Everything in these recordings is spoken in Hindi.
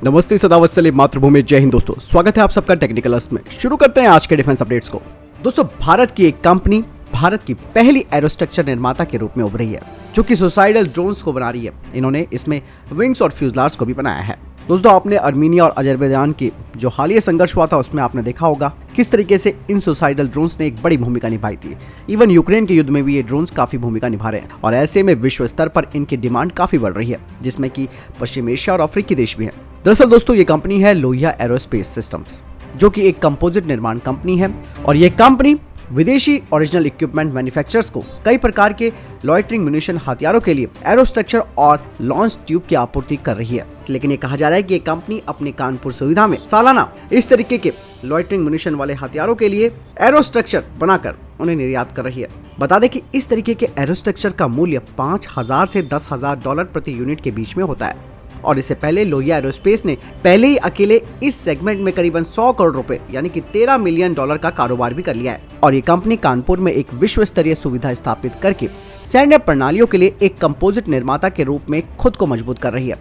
नमस्ते, सदावत सलीम, मातृभूमि, जय हिंद। दोस्तों, स्वागत है आप सबका टेक्निकल अर्स में। शुरू करते हैं आज के डिफेंस अपडेट्स को। दोस्तों, भारत की एक कंपनी भारत की पहली एरोस्ट्रक्चर निर्माता के रूप में उभरी है, जो कि सुसाइडल ड्रोन्स को बना रही है। इन्होंने इसमें विंग्स और फ्यूजलार्स को भी बनाया है। दोस्तों, आपने अर्मीनिया और अजरबैजान की जो हालिया संघर्ष हुआ था उसमें आपने देखा होगा किस तरीके से इन सुसाइडल ड्रोन्स ने एक बड़ी भूमिका निभाई थी। इवन यूक्रेन के युद्ध में भी ये ड्रोन्स काफी भूमिका निभा रहे हैं और ऐसे में विश्व स्तर पर इनकी डिमांड काफी बढ़ रही है, जिसमें कि पश्चिम एशिया और अफ्रीकी देश भी हैं। दरअसल दोस्तों, ये कंपनी है लोहिया एरोस्पेस सिस्टम्स, जो कि एक कंपोजिट निर्माण कंपनी है और ये कंपनी विदेशी ओरिजिनल इक्विपमेंट मैन्युफैक्चरर्स को कई प्रकार के लॉइटरिंग म्यूनिशन हथियारों के लिए एरोस्ट्रक्चर और लॉन्च ट्यूब की आपूर्ति कर रही है। लेकिन ये कहा जा रहा है कि ये कंपनी अपनी कानपुर सुविधा में सालाना इस तरीके के लॉइटरिंग म्यूनिशन वाले हथियारों के लिए एरोस्ट्रक्चर बनाकर उन्हें निर्यात कर रही है। बता दें कि इस तरीके के एरोस्ट्रक्चर का मूल्य $5,000 से $10,000 प्रति यूनिट के बीच में होता है और इससे पहले लोहिया एरोस्पेस ने पहले ही अकेले इस सेगमेंट में करीबन 100 करोड़ रुपए यानी कि $13 मिलियन का कारोबार भी कर लिया है। और ये कंपनी कानपुर में एक विश्व स्तरीय सुविधा स्थापित करके सैन्य प्रणालियों के लिए एक कंपोजिट निर्माता के रूप में खुद को मजबूत कर रही है।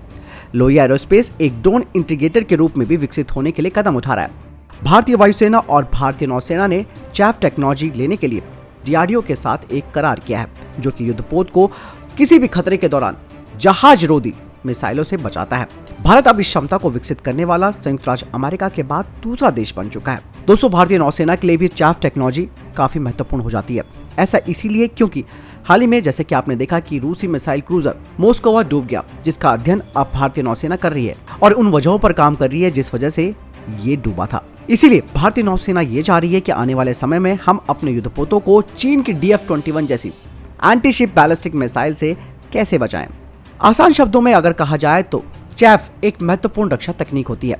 लोहिया एरोस्पेस एक ड्रोन इंटीग्रेटर के रूप में भी विकसित होने के लिए कदम उठा रहा है। भारतीय वायुसेना और भारतीय नौसेना ने चैफ टेक्नोलॉजी लेने के लिए DRDO के साथ एक करार किया है, जो कि युद्धपोत को किसी भी खतरे के दौरान जहाज रोधी मिसाइलों से बचाता है। भारत अब इस क्षमता को विकसित करने वाला संयुक्त राज्य अमेरिका के बाद दूसरा देश बन चुका है। दोस्तों, भारतीय नौसेना के लिए भी चैफ टेक्नोलॉजी काफी महत्वपूर्ण हो जाती है। ऐसा इसीलिए क्योंकि हाल ही में जैसे कि आपने देखा कि रूसी मिसाइल क्रूजर मोस्कोवा डूब गया, जिसका अध्ययन अब भारतीय नौसेना कर रही है और उन वजहों पर काम कर रही है जिस वजह से ये डूबा था। इसीलिए भारतीय नौसेना ये चाह रही है कि आने वाले समय में हम अपने युद्धपोतों को चीन की DF-21 जैसी एंटी शिप बैलिस्टिक मिसाइल से कैसे बचाएं। आसान शब्दों में अगर कहा जाए तो चैफ एक महत्वपूर्ण रक्षा तकनीक होती है,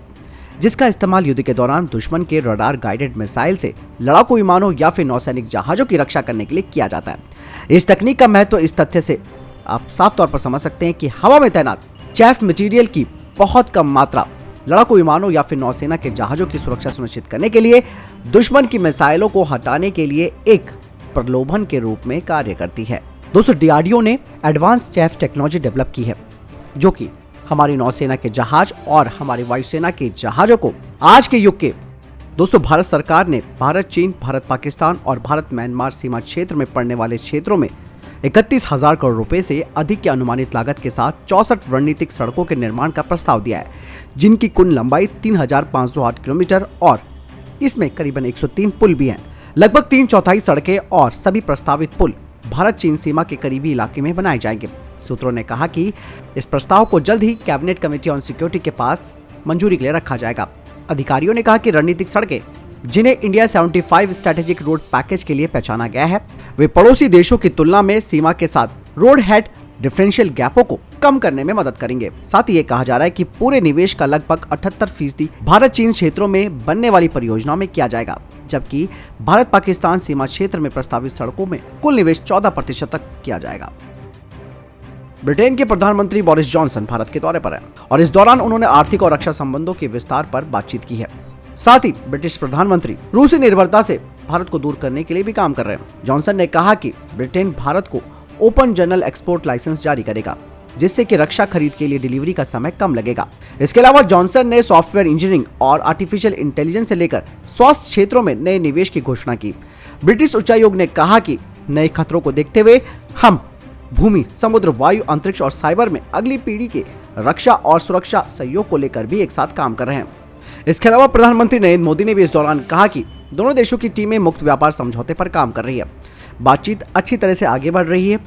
जिसका इस्तेमाल युद्ध के दौरान दुश्मन के रडार गाइडेड मिसाइल से लड़ाकू विमानों या फिर नौसैनिक जहाजों की रक्षा करने के लिए किया जाता है। इस तकनीक का महत्व इस तथ्य से आप साफ तौर पर समझ सकते हैं कि हवा में तैनात चैफ मटेरियल की बहुत कम मात्रा लड़ाकू विमानों या फिर नौसेना के जहाजों की सुरक्षा सुनिश्चित करने के लिए दुश्मन की मिसाइलों को हटाने के लिए एक प्रलोभन के रूप में कार्य करती है। दोस्तों, DRDO ने एडवांस चैफ टेक्नोलॉजी डेवलप की है, जो कि हमारी नौसेना के जहाज और हमारी वायुसेना के जहाजों को आज के युग के दोस्तों भारत सरकार ने भारत चीन, भारत पाकिस्तान और भारत म्यांमार सीमा क्षेत्र में पड़ने वाले क्षेत्रों में 31,000 करोड़ रुपए से अधिक की अनुमानित लागत के साथ 64 रणनीतिक सड़कों के निर्माण का प्रस्ताव दिया है, जिनकी कुल लंबाई 3,508 किलोमीटर और इसमें करीबन 103 पुल भी हैं। लगभग 3/4 सड़कें और सभी प्रस्तावित पुल भारत चीन सीमा के करीबी इलाके में बनाए जाएंगे। सूत्रों ने कहा कि इस प्रस्ताव को जल्द ही कैबिनेट कमेटी ऑन सिक्योरिटी के पास मंजूरी के लिए रखा जाएगा। अधिकारियों ने कहा कि रणनीतिक सड़कें, जिन्हें इंडिया 75 स्ट्रेटेजिक रोड पैकेज के लिए पहचाना गया है, वे पड़ोसी देशों की तुलना में सीमा के साथ रोड हेड डिफरेंशियल गैपों को कम करने में मदद करेंगे। साथ ही ये कहा जा रहा है कि पूरे निवेश का लगभग 78% भारत चीन क्षेत्रों में बनने वाली परियोजनाओं में किया जाएगा, जबकि भारत पाकिस्तान सीमा क्षेत्र में प्रस्तावित सड़कों में कुल निवेश 14% तक किया जाएगा। ब्रिटेन के प्रधानमंत्री बोरिस जॉनसन भारत के दौरे पर हैं और इस दौरान उन्होंने आर्थिक और रक्षा संबंधों के विस्तार पर बातचीत की है। साथ ही ब्रिटिश प्रधानमंत्री रूसी निर्भरता से भारत को दूर करने के लिए भी काम कर रहे हैं। जॉनसन ने कहा कि ब्रिटेन भारत को ओपन जनरल एक्सपोर्ट लाइसेंस जारी करेगा, जिससे कि रक्षा खरीद के लिए डिलीवरी का समय कम लगेगा। इसके अलावा जॉनसन ने सॉफ्टवेयर इंजीनियरिंग और आर्टिफिशियल इंटेलिजेंस से लेकर स्वास्थ्य क्षेत्रों में नए निवेश की घोषणा की। ब्रिटिश उच्चायोग ने कहा कि नए खतरों को देखते हुए हम भूमि, समुद्र, वायु, अंतरिक्ष और साइबर में अगली पीढ़ी के रक्षा और सुरक्षा सहयोग को लेकर भी एक साथ काम कर रहे हैं। इसके अलावा प्रधानमंत्री नरेंद्र मोदी ने भी इस दौरान कहा कि दोनों देशों की टीमें मुक्त व्यापार समझौते पर काम कर रही है। बातचीत अच्छी तरह से आगे बढ़ रही है।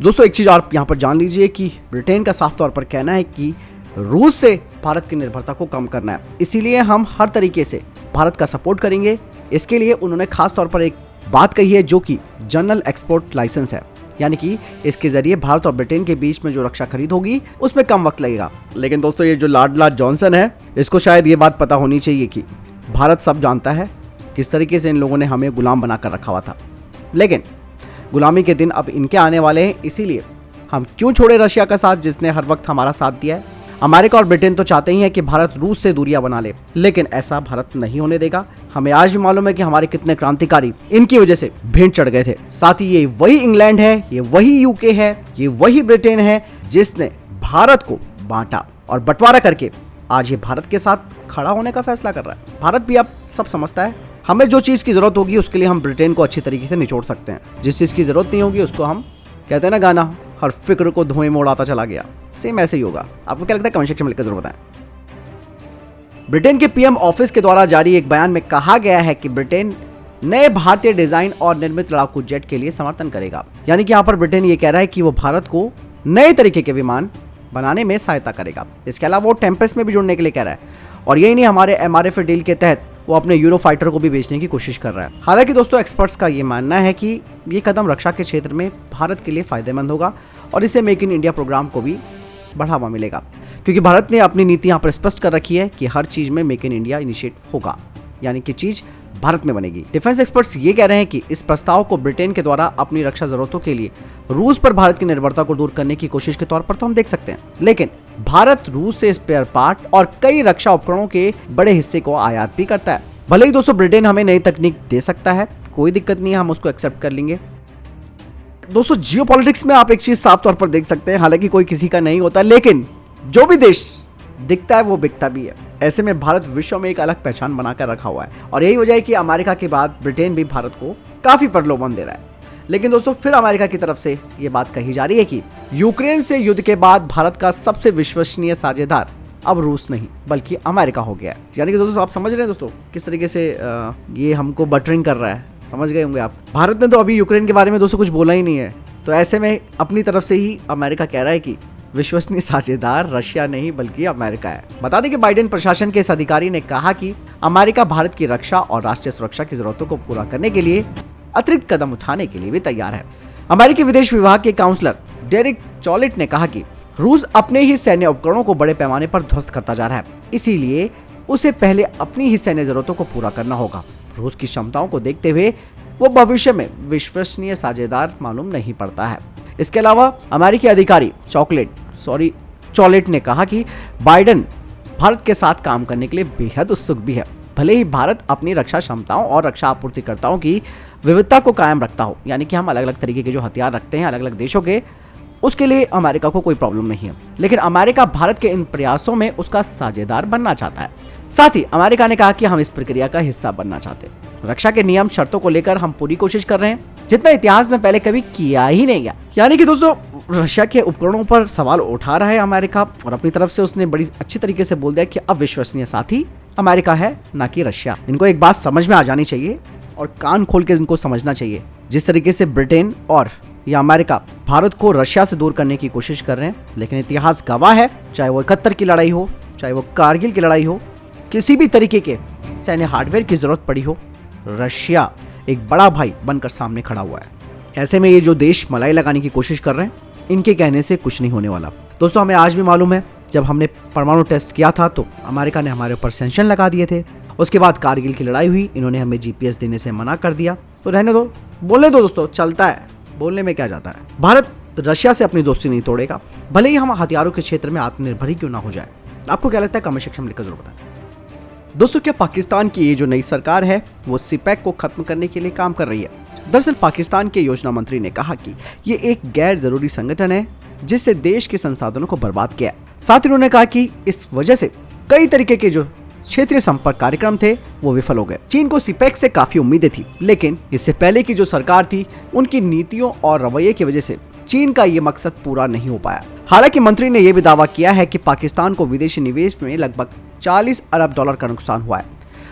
दोस्तों, एक चीज आप यहाँ पर जान लीजिए कि ब्रिटेन का साफ तौर पर कहना है कि रूस से भारत की निर्भरता को कम करना है, इसीलिए हम हर तरीके से भारत का सपोर्ट करेंगे। इसके लिए उन्होंने खास तौर पर एक बात कही है, जो कि जनरल एक्सपोर्ट लाइसेंस है, यानी कि इसके जरिए भारत और ब्रिटेन के बीच में जो रक्षा खरीद होगी उसमें कम वक्त लगेगा। लेकिन दोस्तों, ये जो लाडला जॉनसन है, इसको शायद ये बात पता होनी चाहिए कि भारत सब जानता है किस तरीके से इन लोगों ने हमें गुलाम बनाकर रखा हुआ था, लेकिन गुलामी के दिन अब इनके आने वाले हैं। इसीलिए हम क्यों छोड़े रशिया का साथ, जिसने हर वक्त हमारा साथ दिया है। अमेरिका और ब्रिटेन तो चाहते ही हैं कि भारत रूस से दूरियां बना ले, लेकिन ऐसा भारत नहीं होने देगा। हमें आज भी मालूम है कि हमारे कितने क्रांतिकारी इनकी वजह से भेंट चढ़ गए थे। साथ ही ये वही इंग्लैंड है, ये वही यूके है, ये वही ब्रिटेन है जिसने भारत को बांटा और बंटवारा करके आज ये भारत के साथ खड़ा होने का फैसला कर रहा है। भारत भी अब सब समझता है, हमें जो चीज़ की ज़रूरत होगी उसके लिए हम ब्रिटेन को अच्छी तरीके से निचोड़ सकते हैं। जिस चीज़ की ज़रूरत नहीं होगी उसको हम, कहते हैं ना गाना, हर फिक्र को धुएं में उड़ाता चला गया, सेम ऐसे ही होगा। आपको क्या लगता है? कमेंट सेक्शन में लिखकर जरूर बताएं। ब्रिटेन के पीएम ऑफिस के द्वारा जारी एक बयान में कहा गया है कि ब्रिटेन नए भारतीय डिजाइन और निर्मित लड़ाकू जेट के लिए समर्थन करेगा। यानी कि यहाँ पर ब्रिटेन ये कह रहा है कि वो भारत को नए तरीके के विमान बनाने में सहायता करेगा। इसके अलावा वो टेम्पेस्ट में भी जुड़ने के लिए कह रहा है, और यही नहीं, हमारे MRF डील के तहत वो अपने यूरोफाइटर को भी बेचने की कोशिश कर रहा है। हालांकि दोस्तों, एक्सपर्ट्स का ये मानना है कि ये कदम रक्षा के क्षेत्र में भारत के लिए फायदेमंद होगा और इससे मेक इन इंडिया प्रोग्राम को भी बढ़ावा मिलेगा, क्योंकि भारत ने अपनी नीति यहाँ पर स्पष्ट कर रखी है कि हर चीज में मेक इन इंडिया इनिशिएट होगा, यानी कि चीज भारत में बनेगी। डिफेंस एक्सपर्ट्स ये कह रहे हैं कि इस प्रस्ताव को ब्रिटेन के द्वारा अपनी रक्षा जरूरतों के लिए रूस पर भारत की निर्भरता को दूर करने की कोशिश के तौर पर तो हम देख सकते हैं, लेकिन भारत रूस से स्पेयर पार्ट और कई रक्षा उपकरणों के बड़े हिस्से को आयात भी करता है। भले ही दोस्तों ब्रिटेन हमें नई तकनीक दे सकता है, कोई दिक्कत नहीं है, हम उसको एक्सेप्ट कर लेंगे। दोस्तों, जियोपॉलिटिक्स में आप एक चीज साफ तौर पर देख सकते हैं, हालांकि कोई किसी का नहीं होता, लेकिन जो भी देश दिखता है वो बिकता भी है। ऐसे में भारत विश्व में एक अलग पहचान बनाकर रखा हुआ है, और यही वजह है कि अमेरिका के बाद ब्रिटेन भी भारत को काफी प्रलोभन दे रहा है। लेकिन दोस्तों, फिर अमेरिका की तरफ से ये बात कही जा रही है कि यूक्रेन से युद्ध के बाद भारत का सबसे विश्वसनीय साझेदार अब रूस नहीं बल्कि अमेरिका हो गया है। यानी कि दोस्तों, आप समझ रहे हैं दोस्तों किस तरीके से ये हमको बटरिंग कर रहा है, समझ गए होंगे आप। भारत ने तो अभी यूक्रेन के बारे में दोस्तों कुछ बोला ही नहीं है, तो ऐसे में अपनी तरफ से ही अमेरिका कह रहा है कि विश्वसनीय साझेदार रशिया नहीं बल्कि अमेरिका है। बता दें कि बाइडेन प्रशासन के इस अधिकारी ने कहा कि अमेरिका भारत की रक्षा और राष्ट्रीय सुरक्षा की जरूरतों को पूरा करने के लिए अतिरिक्त कदम उठाने के लिए भी तैयार है। अमेरिकी विदेश विभाग के काउंसलर डेरिक चॉलेट ने कहा कि रूस अपने ही सैन्य उपकरणों को बड़े पैमाने पर ध्वस्त करता जा रहा है, इसीलिए उसे पहले अपनी ही सैन्य जरूरतों को पूरा करना होगा। रूस की क्षमताओं को देखते हुए वो भविष्य में विश्वसनीय साझेदार मालूम नहीं पड़ता है। इसके अलावा अमेरिकी अधिकारी चॉलेट ने कहा कि बाइडेन भारत के साथ काम करने के लिए बेहद उत्सुक भी है, भले ही भारत अपनी रक्षा क्षमताओं और रक्षा आपूर्तिकर्ताओं की विविधता को कायम रखता हो। यानी कि हम अलग अलग तरीके के जो हथियार रखते हैं अलग अलग देशों के, उसके लिए अमेरिका को कोई प्रॉब्लम नहीं है, लेकिन अमेरिका भारत के इन प्रयासों में उसका साझेदार बनना चाहता है। साथ ही अमेरिका ने कहा कि हम इस प्रक्रिया का हिस्सा बनना चाहते हैं। रक्षा के नियम शर्तों को लेकर हम पूरी कोशिश कर रहे हैं, जितना इतिहास में पहले कभी किया ही नहीं गया। यानी कि दोस्तों, रशिया के उपकरणों पर सवाल उठा रहा है अमेरिका, और अपनी तरफ से उसने बड़ी अच्छी तरीके से बोल दिया कि अब विश्वसनीय साथी अमेरिका है, ना कि रशिया। इनको एक बात समझ में आ जानी चाहिए और कान खोल के इनको समझना चाहिए। जिस तरीके से ब्रिटेन और या अमेरिका भारत को रशिया से दूर करने की कोशिश कर रहे हैं, लेकिन इतिहास गवाह है, चाहे वो 71 की लड़ाई हो, चाहे वो कारगिल की लड़ाई हो, किसी भी तरीके के सैन्य हार्डवेयर की जरूरत पड़ी हो, रशिया एक बड़ा भाई बनकर सामने खड़ा हुआ है। ऐसे में ये जो देश मलाई लगाने की कोशिश कर रहे हैं, इनके कहने से कुछ नहीं होने वाला। दोस्तों, हमें आज भी मालूम है, जब हमने परमाणु टेस्ट किया था तो अमेरिका ने हमारे ऊपर सैंक्शन लगा दिए थे। उसके बाद कारगिल की लड़ाई हुई, इन्होंने हमें GPS देने से मना कर दिया। तो रहने दो, बोलने दो दोस्तों, चलता है, बोलने में क्या जाता है। भारत रशिया से अपनी दोस्ती नहीं तोड़ेगा, भले ही हम हथियारों के क्षेत्र में आत्मनिर्भर ही क्यों ना हो जाए। आपको क्या लगता है? कमेंट सेक्शन में लिखकर जरूर बताएं। दोस्तों, क्या पाकिस्तान की ये जो नई सरकार है वो CPEC को खत्म करने के लिए काम कर रही है? दरअसल पाकिस्तान के योजना मंत्री ने कहा कि ये एक गैर जरूरी संगठन है जिससे देश के संसाधनों को बर्बाद किया। साथ ही उन्होंने कहा कि इस वजह से कई तरीके के जो क्षेत्रीय संपर्क कार्यक्रम थे वो विफल हो गए। चीन को CPEC से काफी उम्मीदें थी, लेकिन इससे पहले की जो सरकार थी उनकी नीतियों और रवैये की वजह से चीन का ये मकसद पूरा नहीं हो पाया। हालांकि मंत्री ने यह भी दावा किया है कि पाकिस्तान को विदेशी निवेश में लगभग $40 अरब का नुकसान हुआ है।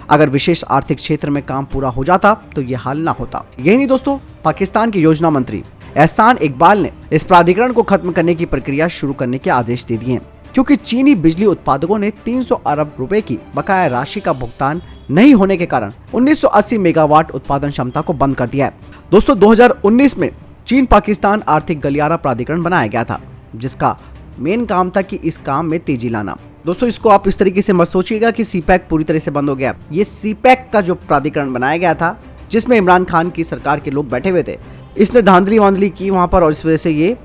अगर विशेष आर्थिक क्षेत्र में काम पूरा हो जाता तो ये हाल ना होता। यही नहीं दोस्तों, पाकिस्तान के योजना मंत्री एहसान इकबाल ने इस प्राधिकरण को खत्म करने की प्रक्रिया शुरू करने के आदेश दे दिए हैं, क्योंकि चीनी बिजली उत्पादकों ने 300 अरब रुपए की बकाया राशि का भुगतान नहीं होने के कारण 1980 मेगावाट उत्पादन क्षमता को बंद कर दिया है। दोस्तों, 2019 में चीन पाकिस्तान आर्थिक गलियारा प्राधिकरण बनाया गया था, जिसका मेन काम था कि इस काम में तेजी लाना। दोस्तों, इसको आप इस तरीके से मत सोचिएगा कि CPEC पूरी तरह से बंद हो गया। ये CPEC का जो प्राधिकरण बनाया गया था, जिसमें इमरान खान की सरकार के लोग बैठे हुए थे, इसने धांधली वांधली की वहां पर, और इस वजह से ये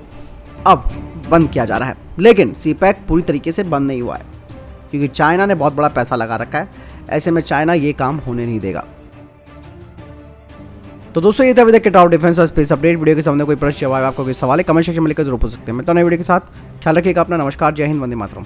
अब बंद किया जा रहा है। लेकिन CPEC पूरी तरीके से बंद नहीं हुआ है, क्योंकि चाइना ने बहुत बड़ा पैसा लगा रखा है। ऐसे में चाइना ये काम होने नहीं देगा। तो दोस्तों, ये था अभी तक के टॉप डिफेंस और स्पेस अपडेट। वीडियो के सामने कोई प्रश्न जवाब, आपको कोई सवाल है, कमेंट सेक्शन में लिखकर जरूर पूछ सकते हैं। मैं तो नई वीडियो के साथ ख्याल रखिएगा अपना। नमस्कार, जय हिंद, वंदे मातरम।